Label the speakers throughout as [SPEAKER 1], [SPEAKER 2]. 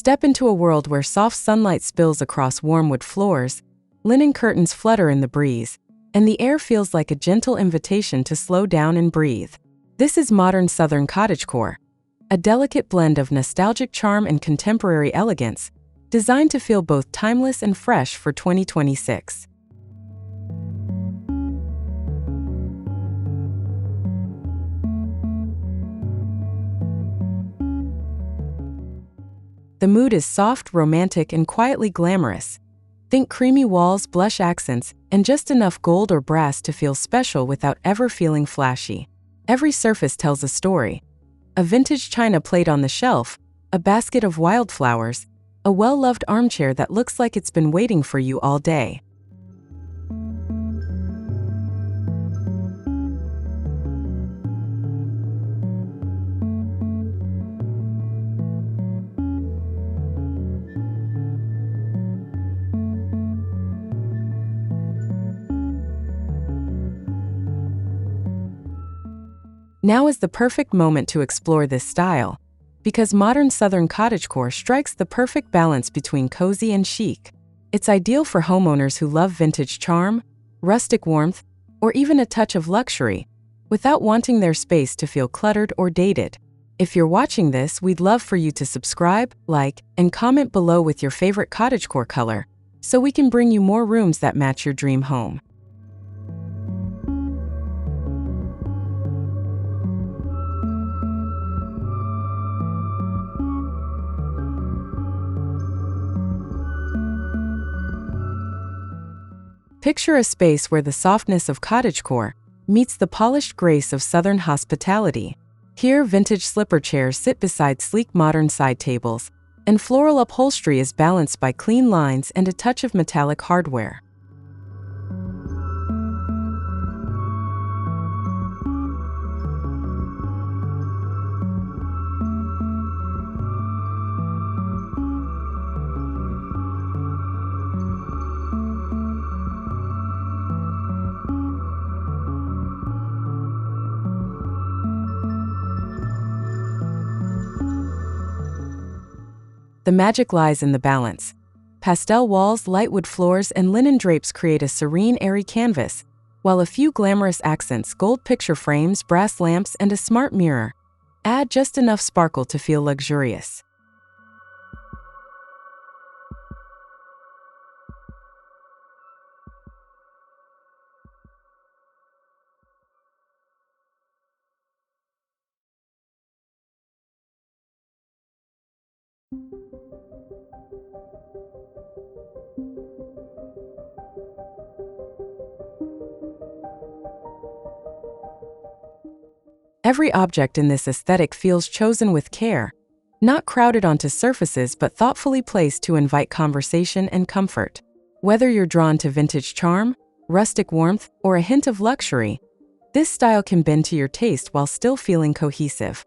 [SPEAKER 1] Step into a world where soft sunlight spills across warm wood floors, linen curtains flutter in the breeze, and the air feels like a gentle invitation to slow down and breathe. This is modern Southern cottagecore, a delicate blend of nostalgic charm and contemporary elegance, designed to feel both timeless and fresh for 2026. The mood is soft, romantic, and quietly glamorous. Think creamy walls, blush accents, and just enough gold or brass to feel special without ever feeling flashy. Every surface tells a story. A vintage china plate on the shelf, a basket of wildflowers, a well-loved armchair that looks like it's been waiting for you all day. Now is the perfect moment to explore this style, because modern Southern cottagecore strikes the perfect balance between cozy and chic. It's ideal for homeowners who love vintage charm, rustic warmth, or even a touch of luxury, without wanting their space to feel cluttered or dated. If you're watching this, we'd love for you to subscribe, like, and comment below with your favorite cottagecore color, so we can bring you more rooms that match your dream home. Picture a space where the softness of cottagecore meets the polished grace of Southern hospitality. Here, vintage slipper chairs sit beside sleek modern side tables, and floral upholstery is balanced by clean lines and a touch of metallic hardware. The magic lies in the balance. Pastel walls, light wood floors, and linen drapes create a serene, airy canvas, while a few glamorous accents, gold picture frames, brass lamps, and a smart mirror add just enough sparkle to feel luxurious. Every object in this aesthetic feels chosen with care, not crowded onto surfaces but thoughtfully placed to invite conversation and comfort. Whether you're drawn to vintage charm, rustic warmth, or a hint of luxury, this style can bend to your taste while still feeling cohesive.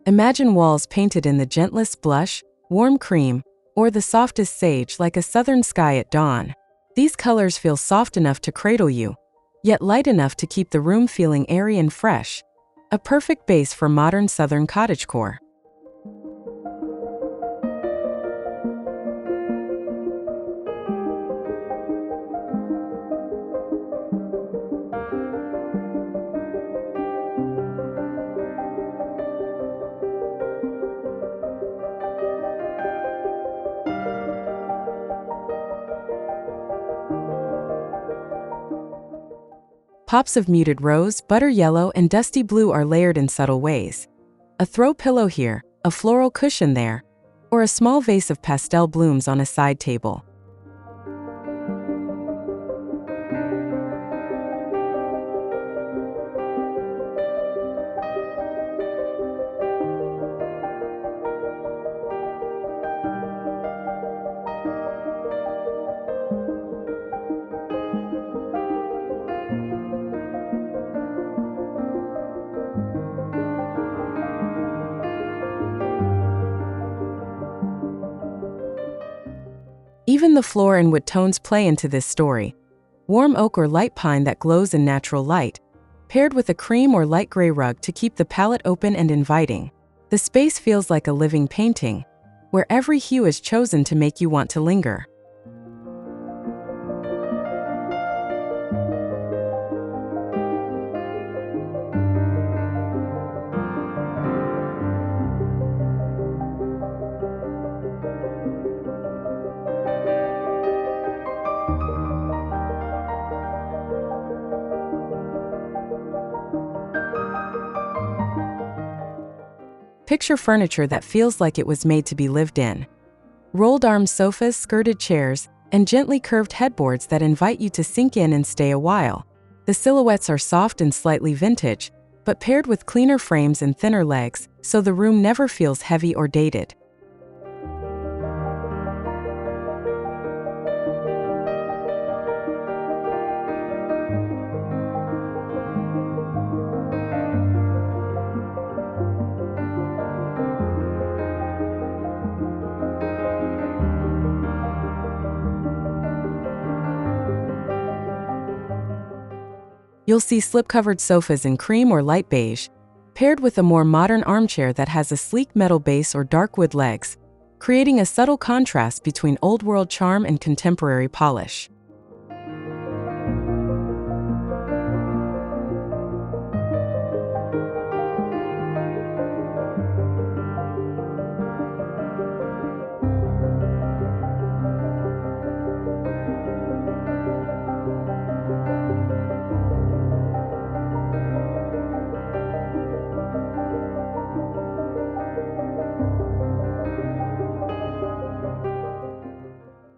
[SPEAKER 1] Imagine walls painted in the gentlest blush, warm cream, or the softest sage like a southern sky at dawn. These colors feel soft enough to cradle you, yet light enough to keep the room feeling airy and fresh. A perfect base for modern Southern cottagecore. Pops of muted rose, butter yellow, and dusty blue are layered in subtle ways. A throw pillow here, a floral cushion there, or a small vase of pastel blooms on a side table. Even the floor and wood tones play into this story. Warm oak or light pine that glows in natural light, paired with a cream or light gray rug to keep the palette open and inviting. The space feels like a living painting, where every hue is chosen to make you want to linger. Picture furniture that feels like it was made to be lived in. Rolled arm sofas, skirted chairs, and gently curved headboards that invite you to sink in and stay a while. The silhouettes are soft and slightly vintage, but paired with cleaner frames and thinner legs, so the room never feels heavy or dated. You'll see slip-covered sofas in cream or light beige, paired with a more modern armchair that has a sleek metal base or dark wood legs, creating a subtle contrast between old-world charm and contemporary polish.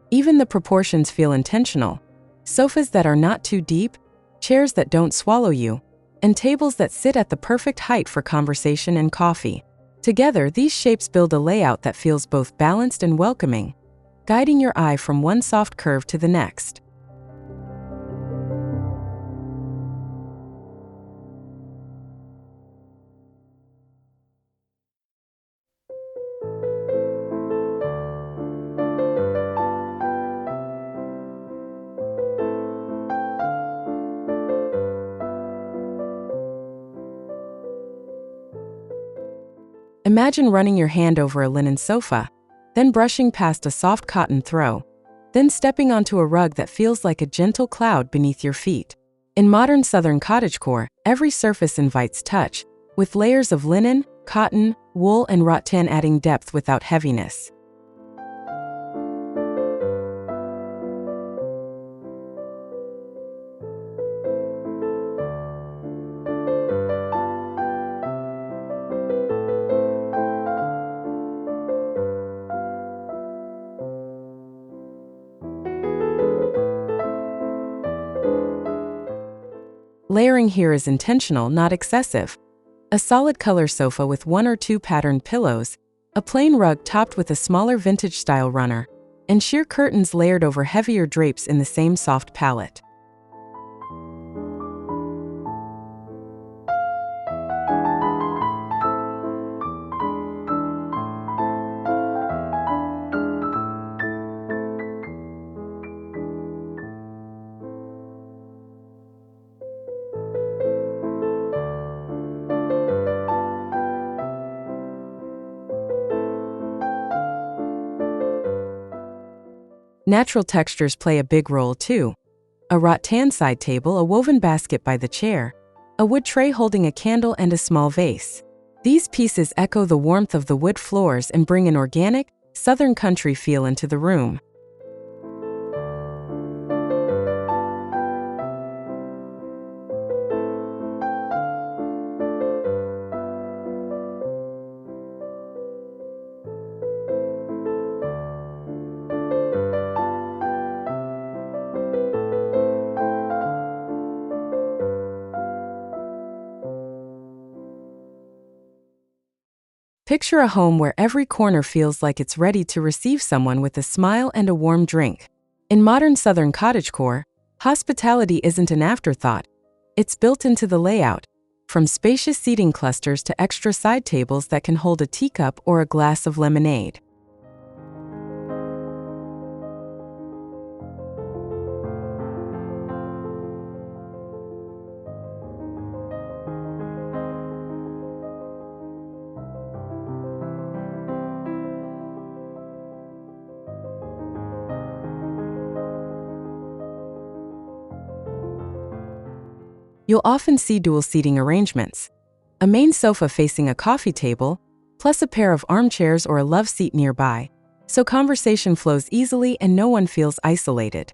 [SPEAKER 1] Even the proportions feel intentional. Sofas that are not too deep, chairs that don't swallow you, and tables that sit at the perfect height for conversation and coffee. Together, these shapes build a layout that feels both balanced and welcoming, guiding your eye from one soft curve to the next. Imagine running your hand over a linen sofa, then brushing past a soft cotton throw, then stepping onto a rug that feels like a gentle cloud beneath your feet. In modern Southern cottagecore, every surface invites touch, with layers of linen, cotton, wool, and rattan adding depth without heaviness. Layering here is intentional, not excessive. A solid color sofa with 1 or 2 patterned pillows, a plain rug topped with a smaller vintage-style runner, and sheer curtains layered over heavier drapes in the same soft palette. Natural textures play a big role too. A rattan side table, a woven basket by the chair, a wood tray holding a candle and a small vase. These pieces echo the warmth of the wood floors and bring an organic, southern country feel into the room. Picture a home where every corner feels like it's ready to receive someone with a smile and a warm drink. In modern Southern cottagecore, hospitality isn't an afterthought. It's built into the layout, from spacious seating clusters to extra side tables that can hold a teacup or a glass of lemonade. You'll often see dual seating arrangements. A main sofa facing a coffee table, plus a pair of armchairs or a love seat nearby, so conversation flows easily and no one feels isolated.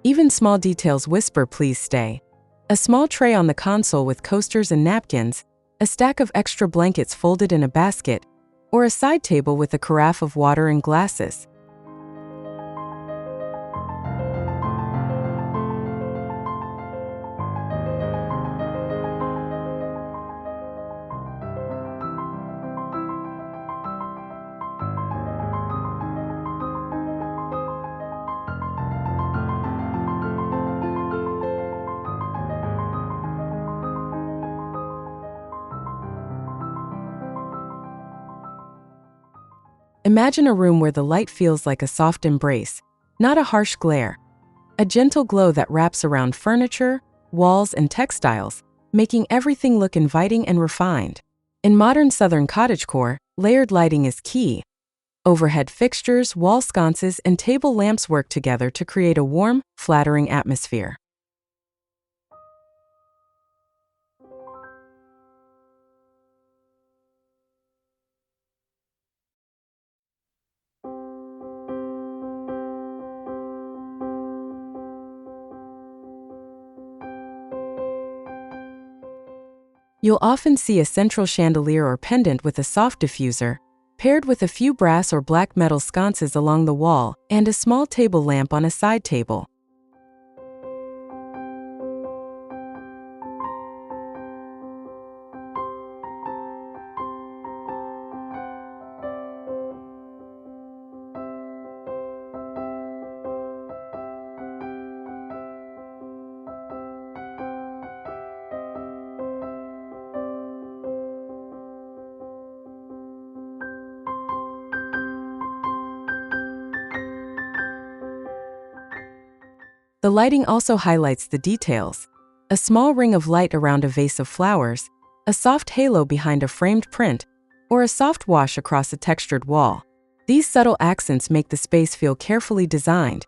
[SPEAKER 1] Even small details whisper, "Please stay." A small tray on the console with coasters and napkins, a stack of extra blankets folded in a basket, or a side table with a carafe of water and glasses. Imagine a room where the light feels like a soft embrace, not a harsh glare. A gentle glow that wraps around furniture, walls, and textiles, making everything look inviting and refined. In modern Southern cottagecore, layered lighting is key. Overhead fixtures, wall sconces, and table lamps work together to create a warm, flattering atmosphere. You'll often see a central chandelier or pendant with a soft diffuser, paired with a few brass or black metal sconces along the wall and a small table lamp on a side table. The lighting also highlights the details. A small ring of light around a vase of flowers, a soft halo behind a framed print, or a soft wash across a textured wall. These subtle accents make the space feel carefully designed,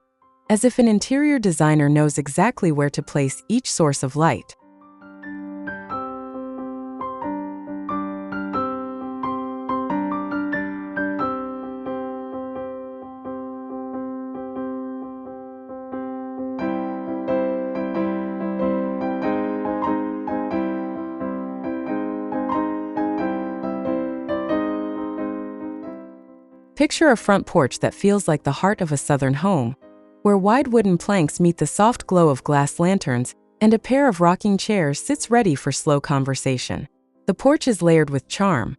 [SPEAKER 1] as if an interior designer knows exactly where to place each source of light. Picture a front porch that feels like the heart of a southern home, where wide wooden planks meet the soft glow of glass lanterns and a pair of rocking chairs sits ready for slow conversation. The porch is layered with charm.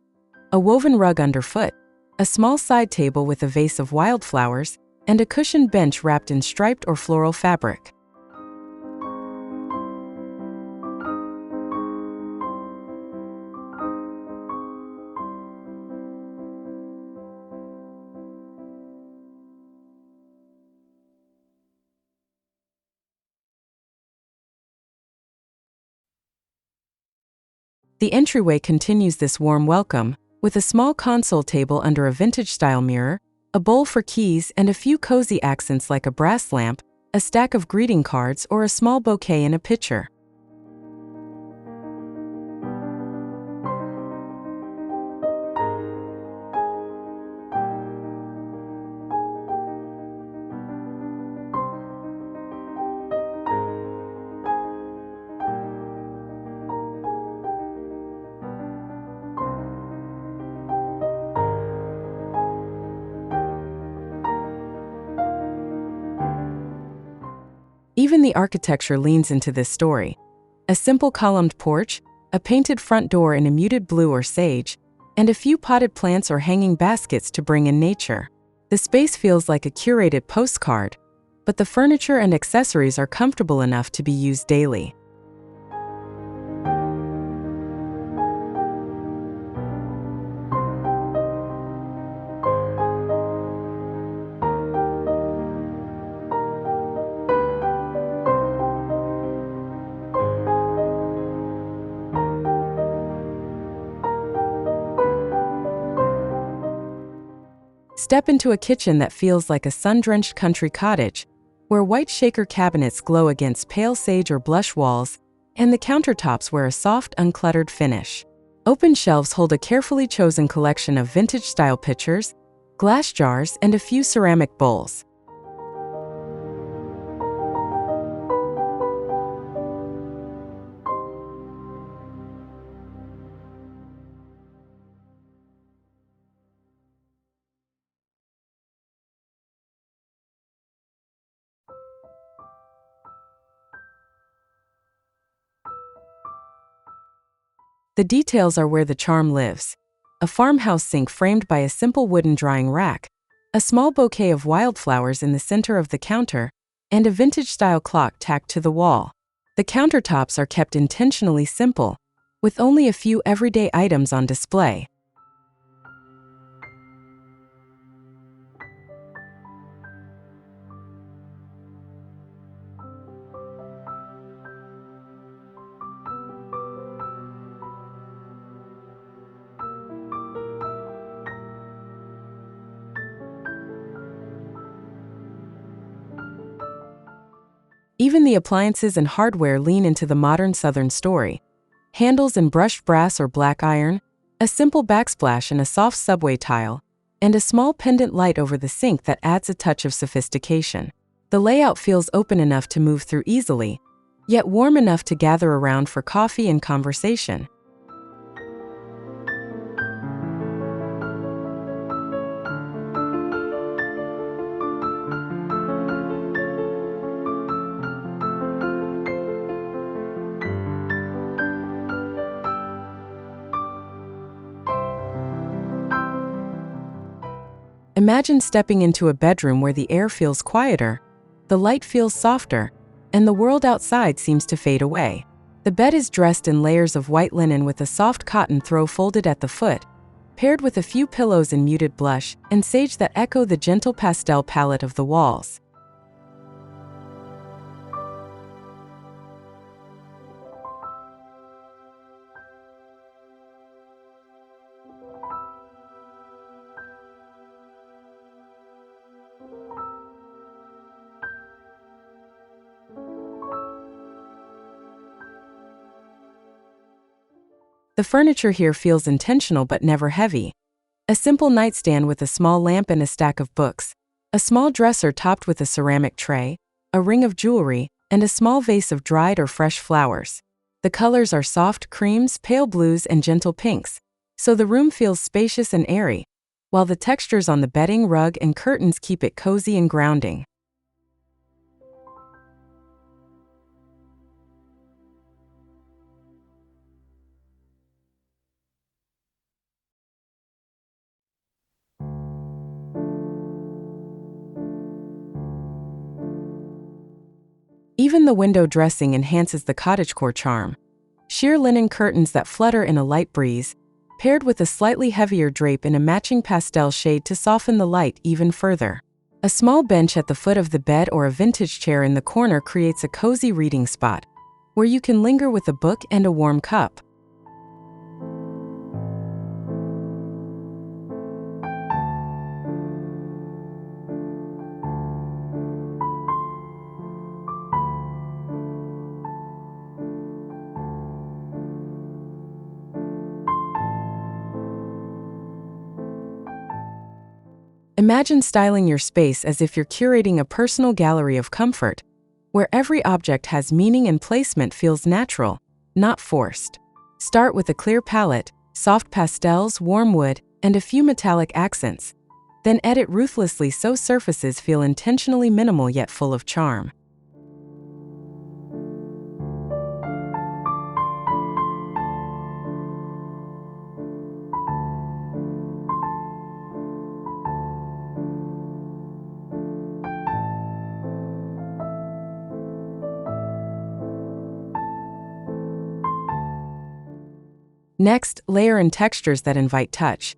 [SPEAKER 1] A woven rug underfoot, a small side table with a vase of wildflowers, and a cushioned bench wrapped in striped or floral fabric. The entryway continues this warm welcome, with a small console table under a vintage-style mirror, a bowl for keys, and a few cozy accents like a brass lamp, a stack of greeting cards, or a small bouquet in a pitcher. Even the architecture leans into this story. A simple columned porch, a painted front door in a muted blue or sage, and a few potted plants or hanging baskets to bring in nature. The space feels like a curated postcard, but the furniture and accessories are comfortable enough to be used daily. Step into a kitchen that feels like a sun-drenched country cottage, where white shaker cabinets glow against pale sage or blush walls, and the countertops wear a soft, uncluttered finish. Open shelves hold a carefully chosen collection of vintage-style pitchers, glass jars, and a few ceramic bowls. The details are where the charm lives. A farmhouse sink framed by a simple wooden drying rack, a small bouquet of wildflowers in the center of the counter, and a vintage-style clock tacked to the wall. The countertops are kept intentionally simple, with only a few everyday items on display. Even the appliances and hardware lean into the modern Southern story. Handles in brushed brass or black iron, a simple backsplash in a soft subway tile, and a small pendant light over the sink that adds a touch of sophistication. The layout feels open enough to move through easily, yet warm enough to gather around for coffee and conversation. Imagine stepping into a bedroom where the air feels quieter, the light feels softer, and the world outside seems to fade away. The bed is dressed in layers of white linen with a soft cotton throw folded at the foot, paired with a few pillows in muted blush and sage that echo the gentle pastel palette of the walls. The furniture here feels intentional but never heavy. A simple nightstand with a small lamp and a stack of books, a small dresser topped with a ceramic tray, a ring of jewelry, and a small vase of dried or fresh flowers. The colors are soft creams, pale blues, and gentle pinks, so the room feels spacious and airy, while the textures on the bedding, rug, and curtains keep it cozy and grounding. Even the window dressing enhances the cottagecore charm. Sheer linen curtains that flutter in a light breeze, paired with a slightly heavier drape in a matching pastel shade to soften the light even further. A small bench at the foot of the bed or a vintage chair in the corner creates a cozy reading spot, where you can linger with a book and a warm cup. Imagine styling your space as if you're curating a personal gallery of comfort, where every object has meaning and placement feels natural, not forced. Start with a clear palette, soft pastels, warm wood, and a few metallic accents. Then edit ruthlessly so surfaces feel intentionally minimal yet full of charm. Next, layer in textures that invite touch.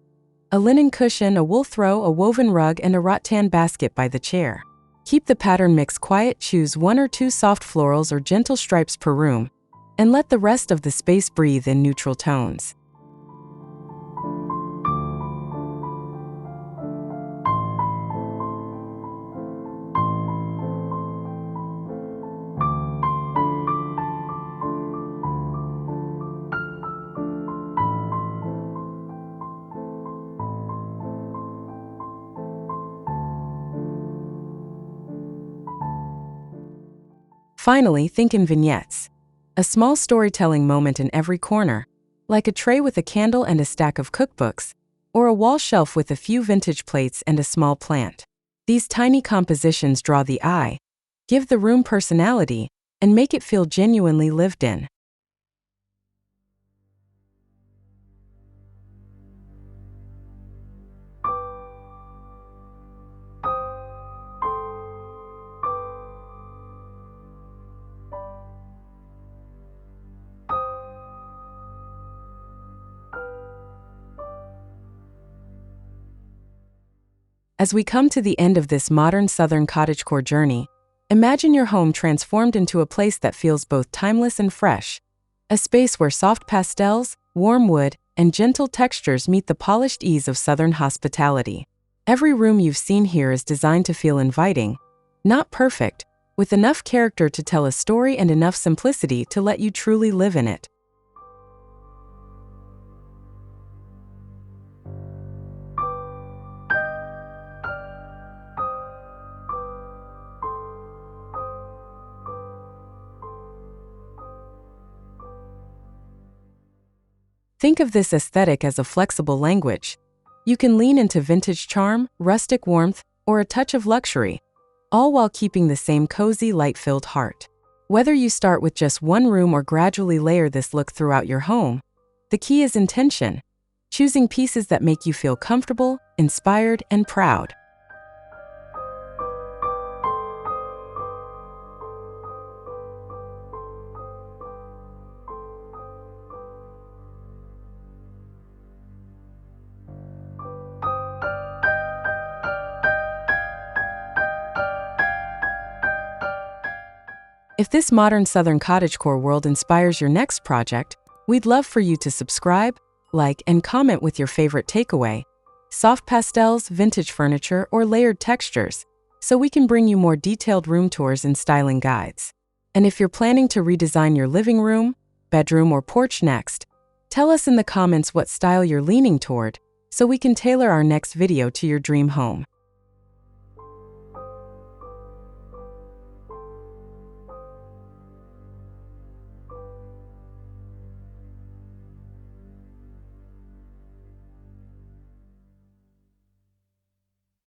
[SPEAKER 1] A linen cushion, a wool throw, a woven rug, and a rattan basket by the chair. Keep the pattern mix quiet, choose 1 or 2 soft florals or gentle stripes per room, and let the rest of the space breathe in neutral tones. Finally, think in vignettes. A small storytelling moment in every corner, like a tray with a candle and a stack of cookbooks, or a wall shelf with a few vintage plates and a small plant. These tiny compositions draw the eye, give the room personality, and make it feel genuinely lived in. As we come to the end of this modern Southern cottagecore journey, imagine your home transformed into a place that feels both timeless and fresh. A space where soft pastels, warm wood, and gentle textures meet the polished ease of Southern hospitality. Every room you've seen here is designed to feel inviting, not perfect, with enough character to tell a story and enough simplicity to let you truly live in it. Think of this aesthetic as a flexible language. You can lean into vintage charm, rustic warmth, or a touch of luxury, all while keeping the same cozy, light-filled heart. Whether you start with just one room or gradually layer this look throughout your home, the key is intention, choosing pieces that make you feel comfortable, inspired, and proud. If this modern Southern cottagecore world inspires your next project, we'd love for you to subscribe, like, and comment with your favorite takeaway, soft pastels, vintage furniture, or layered textures, so we can bring you more detailed room tours and styling guides. And if you're planning to redesign your living room, bedroom, or porch next, tell us in the comments what style you're leaning toward, so we can tailor our next video to your dream home.